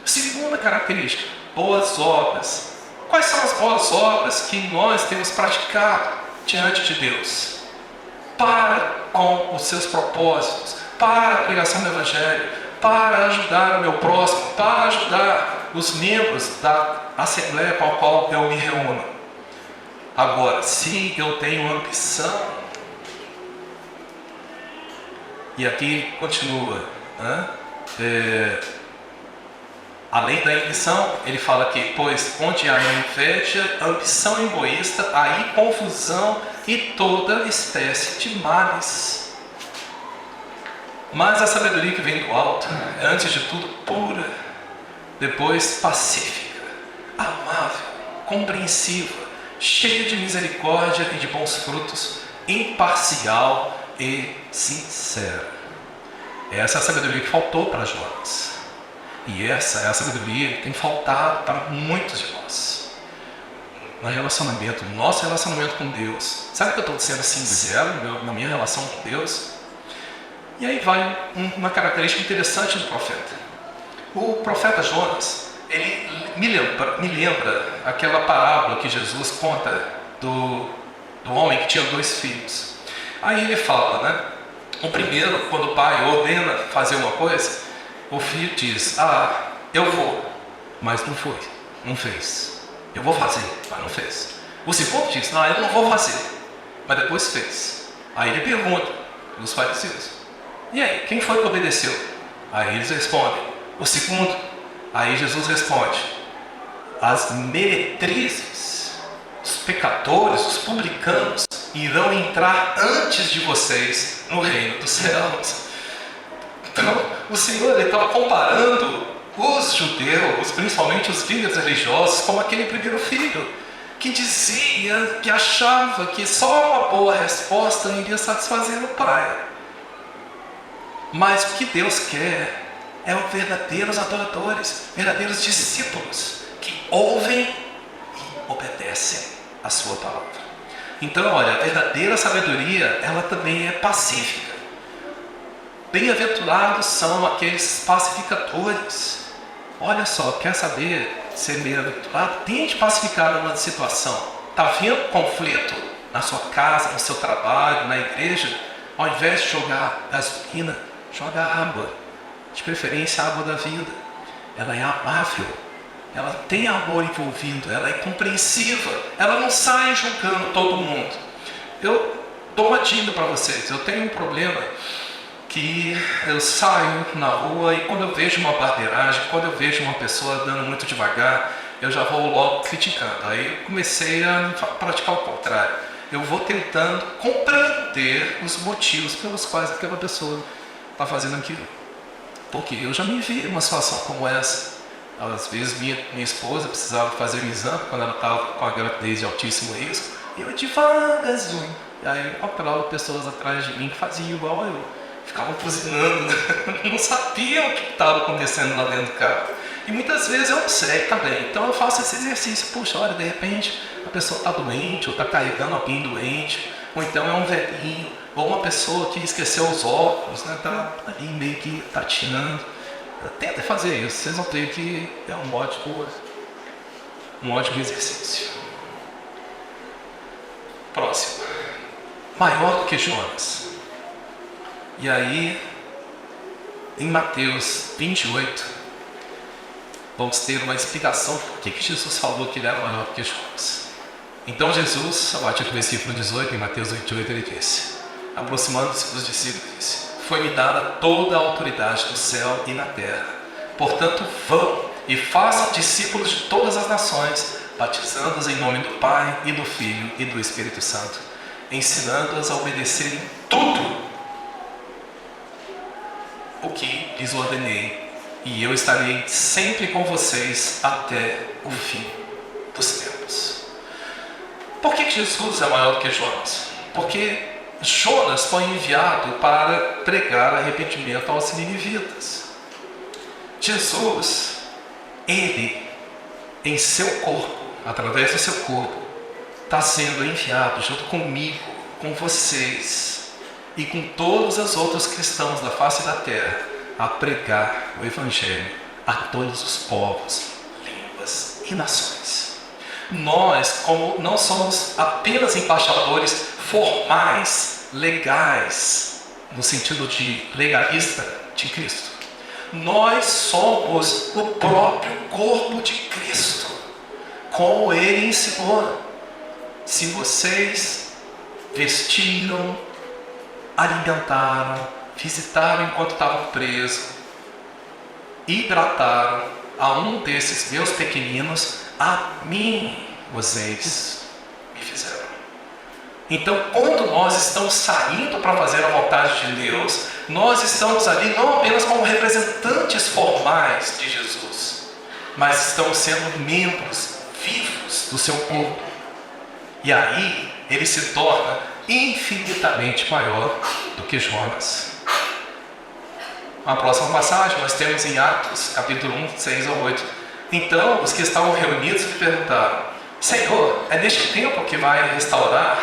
Segunda característica, boas obras. Quais são as boas obras que nós temos praticado diante de Deus? Para com os seus propósitos, para a pregação do Evangelho, para ajudar o meu próximo, para ajudar os membros da Assembleia com a qual eu me reúno. Agora, se eu tenho ambição, e aqui continua, além da ambição, ele fala que, pois onde há inveja, ambição egoísta, aí confusão e toda espécie de males. Mas a sabedoria que vem do alto é, antes de tudo, pura, depois pacífica, amável, compreensiva, cheia de misericórdia e de bons frutos, imparcial e sincera. Essa é a sabedoria que faltou para Jonas. E essa é a sabedoria que tem faltado para muitos de nós. No relacionamento, no nosso relacionamento com Deus. Sabe que eu estou sendo sincero na minha relação com Deus? E aí vai uma característica interessante do profeta. O profeta Jonas, ele me lembra aquela parábola que Jesus conta do homem que tinha 2 filhos. Aí ele fala, o primeiro, quando o pai ordena fazer uma coisa, o filho diz, eu vou, mas não foi, não fez. Eu vou fazer, mas não fez. O segundo diz, eu não vou fazer, mas depois fez. Aí ele pergunta os fariseus, e aí, quem foi que obedeceu? Aí eles respondem, o segundo. Aí Jesus responde, as meretrizes, os pecadores, os publicanos, irão entrar antes de vocês no reino dos céus. Então, o Senhor estava comparando os judeus, principalmente os líderes religiosos, como aquele primeiro filho, que dizia, que achava que só uma boa resposta iria satisfazer o pai. Mas o que Deus quer é os verdadeiros adoradores, verdadeiros discípulos, que ouvem e obedecem a sua palavra. Então, olha, a verdadeira sabedoria, ela também é pacífica. Bem-aventurados são aqueles pacificadores. Olha só, quer saber ser bem-aventurado? Tente pacificar uma situação. Está havendo conflito na sua casa, no seu trabalho, na igreja? Ao invés de jogar gasolina, joga água. De preferência, a água da vida. Ela é amável. Ela tem amor envolvido. Ela é compreensiva. Ela não sai julgando todo mundo. Eu dou uma dica para vocês. Eu tenho um problema que eu saio na rua e quando eu vejo uma barbeiragem, quando eu vejo uma pessoa andando muito devagar, eu já vou logo criticando. Aí eu comecei a praticar o contrário. Eu vou tentando compreender os motivos pelos quais aquela pessoa está fazendo aquilo. Porque eu já me vi em uma situação como essa. Às vezes minha esposa precisava fazer um exame quando ela estava com a gravidez de altíssimo risco. E eu devagarzinho. E aí eu procurava pessoas atrás de mim que faziam igual eu. Ficavam cozinhando. Não sabiam o que estava acontecendo lá dentro do carro. E muitas vezes eu observo também. Então eu faço esse exercício. Puxa, olha, de repente a pessoa está doente, ou está carregando alguém doente. Ou então é um velhinho, ou uma pessoa que esqueceu os óculos, né? Está ali meio que tateando. Tenta fazer isso, vocês vão ver que é um ótimo exercício. Próximo. Maior do que Jonas. E aí, em Mateus 28, vamos ter uma explicação por que Jesus falou que ele era maior do que Jonas. Então Jesus, a partir do versículo 18, em Mateus 28, ele disse, aproximando-se dos discípulos, disse, foi-me dada toda a autoridade do céu e na terra. Portanto, vão e façam discípulos de todas as nações, batizando-os em nome do Pai e do Filho e do Espírito Santo, ensinando-os a obedecerem tudo o que lhes ordenei. E eu estarei sempre com vocês até o fim dos tempos. Por que Jesus é maior do que Jonas? Porque Jonas foi enviado para pregar arrependimento aos ninivitas. Jesus, ele, em seu corpo, através do seu corpo, está sendo enviado junto comigo, com vocês e com todos os outros cristãos da face da terra a pregar o Evangelho a todos os povos, línguas e nações. Nós, como não somos apenas embaixadores formais, legais, no sentido de legalista de Cristo, nós somos o próprio corpo de Cristo, como Ele ensinou. Se vocês vestiram, alimentaram, visitaram enquanto estavam presos, hidrataram a um desses meus pequeninos, a mim vocês me fizeram. Então, quando nós estamos saindo para fazer a vontade de Deus, nós estamos ali não apenas como representantes formais de Jesus, mas estamos sendo membros vivos do seu corpo. E aí, ele se torna infinitamente maior do que Jonas. A próxima passagem nós temos em Atos, capítulo 1, 6 ao 8. Então, os que estavam reunidos lhe perguntaram, Senhor, é neste tempo que vai restaurar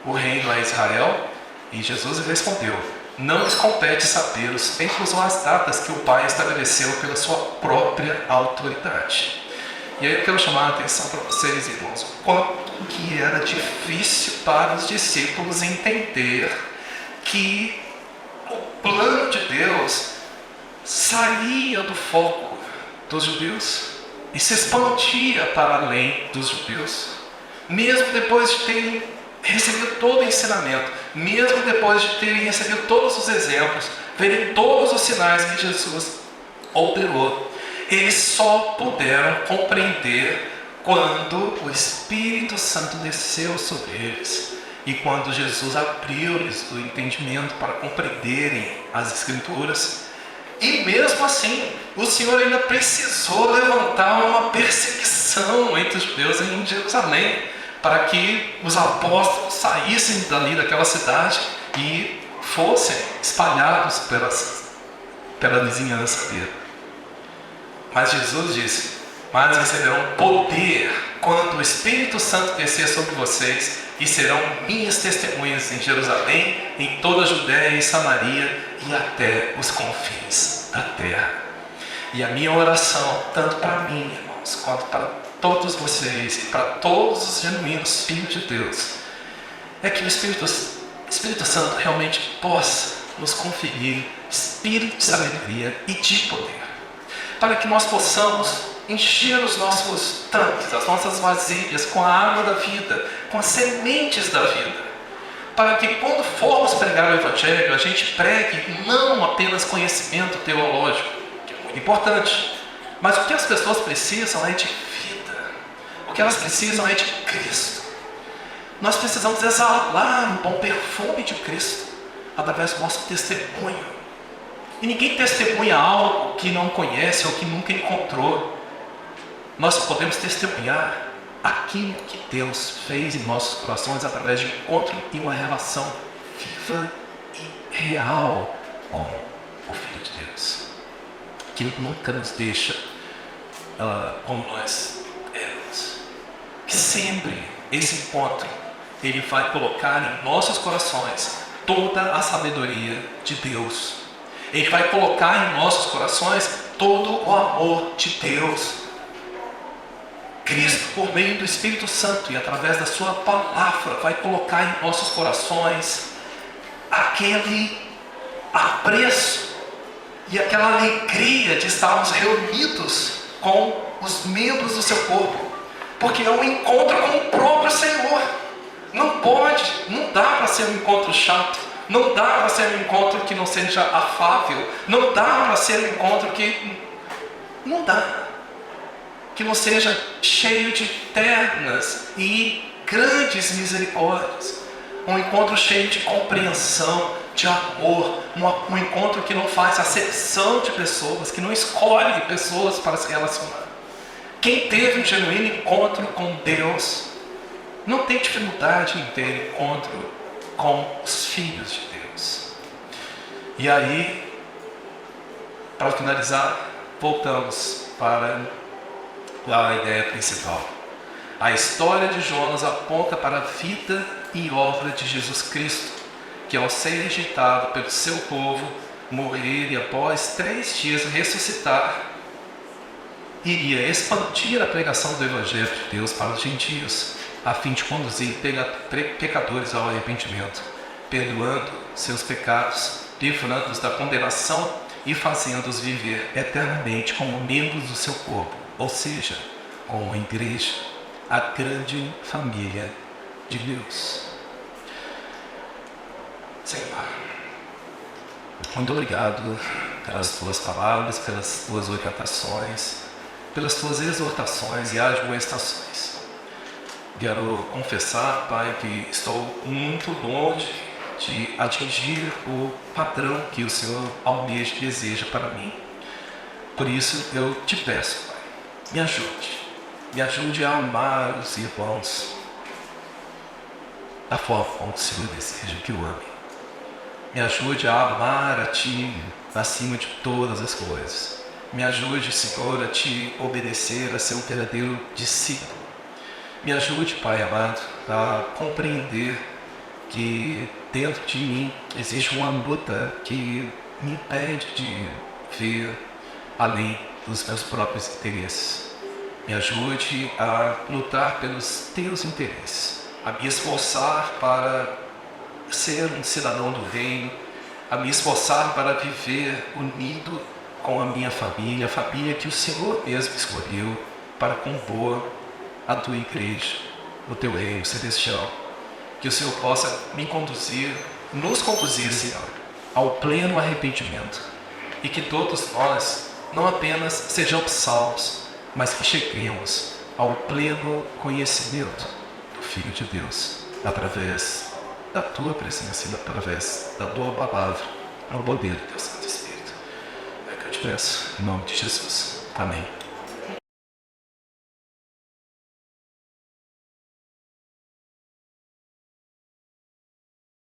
o reino a Israel? E Jesus lhe respondeu, não lhes compete saber os tempos ou as datas que o Pai estabeleceu pela sua própria autoridade. E aí eu quero chamar a atenção para vocês, irmãos, o quanto que era difícil para os discípulos entender que o plano de Deus saía do foco dos judeus e se expandia para além dos judeus. Mesmo depois de terem recebido todo o ensinamento, mesmo depois de terem recebido todos os exemplos, verem todos os sinais que Jesus operou, eles só puderam compreender quando o Espírito Santo desceu sobre eles e quando Jesus abriu-lhes o entendimento para compreenderem as Escrituras. E mesmo assim, o Senhor ainda precisou levantar uma perseguição entre os judeus em Jerusalém, para que os apóstolos saíssem dali daquela cidade e fossem espalhados pela vizinhança dele. Mas Jesus disse, mas receberão poder quando o Espírito Santo descer sobre vocês e serão minhas testemunhas em Jerusalém, em toda a Judéia e Samaria e até os confins da terra. E a minha oração, tanto para mim, irmãos, quanto para todos vocês e para todos os genuínos filhos de Deus, é que o Espírito Santo realmente possa nos conferir espírito de sabedoria e de poder, para que nós possamos encher os nossos tanques, as nossas vasilhas com a água da vida, com as sementes da vida, para que quando formos pregar o Evangelho, a gente pregue não apenas conhecimento teológico, que é muito importante, mas o que as pessoas precisam é de vida. O que elas precisam é de Cristo. Nós precisamos exalar um bom perfume de Cristo através do nosso testemunho. E ninguém testemunha algo que não conhece ou que nunca encontrou. Nós podemos testemunhar aquilo que Deus fez em nossos corações através de um encontro e uma relação viva e real com o Filho de Deus, que nunca nos deixa como nós éramos. Que sempre esse encontro ele vai colocar em nossos corações toda a sabedoria de Deus. Ele vai colocar em nossos corações todo o amor de Deus. Cristo, por meio do Espírito Santo e através da sua palavra, vai colocar em nossos corações aquele apreço e aquela alegria de estarmos reunidos com os membros do seu corpo, porque é um encontro com o próprio Senhor. Não dá para ser um encontro chato, não dá para ser um encontro que não seja afável, não dá para ser um encontro que não seja cheio de ternas e grandes misericórdias. Um encontro cheio de compreensão, de amor, um encontro que não faz acepção de pessoas, que não escolhe pessoas para se relacionar. Quem teve um genuíno encontro com Deus não tem dificuldade em ter encontro com os filhos de Deus. E aí, para finalizar, voltamos para a ideia principal. A história de Jonas aponta para a vida e obra de Jesus Cristo, que ao ser rejeitado pelo seu povo, morrer e após 3 dias ressuscitar, iria expandir a pregação do Evangelho de Deus para os gentios, a fim de conduzir pecadores ao arrependimento, perdoando seus pecados, livrando-os da condenação e fazendo-os viver eternamente como membros do seu corpo, ou seja, como a igreja, a grande família de Deus. Senhor, muito obrigado pelas tuas palavras, pelas tuas orientações, pelas tuas exortações e admoestações. Quero confessar, Pai, que estou muito longe de atingir o padrão que o Senhor almeja e deseja para mim. Por isso eu te peço, Pai, me ajude a amar os irmãos da forma como o Senhor deseja que eu ame. Me ajude a amar a Ti acima de todas as coisas. Me ajude, Senhor, a Te obedecer, a ser um verdadeiro discípulo. Me ajude, Pai amado, a compreender que dentro de mim existe uma luta que me impede de ver além dos meus próprios interesses. Me ajude a lutar pelos Teus interesses, a me esforçar para ser um cidadão do reino, a me esforçar para viver unido com a minha família, a família que o Senhor mesmo escolheu para compor a Tua igreja, o Teu reino celestial. Que o Senhor possa nos conduzir, Senhor, ao pleno arrependimento, e que todos nós não apenas sejamos salvos, mas que cheguemos ao pleno conhecimento do Filho de Deus, através da Tua presença e através da Tua palavra, ao poder do Teu Santo Espírito. É que eu te peço, em nome de Jesus. Amém.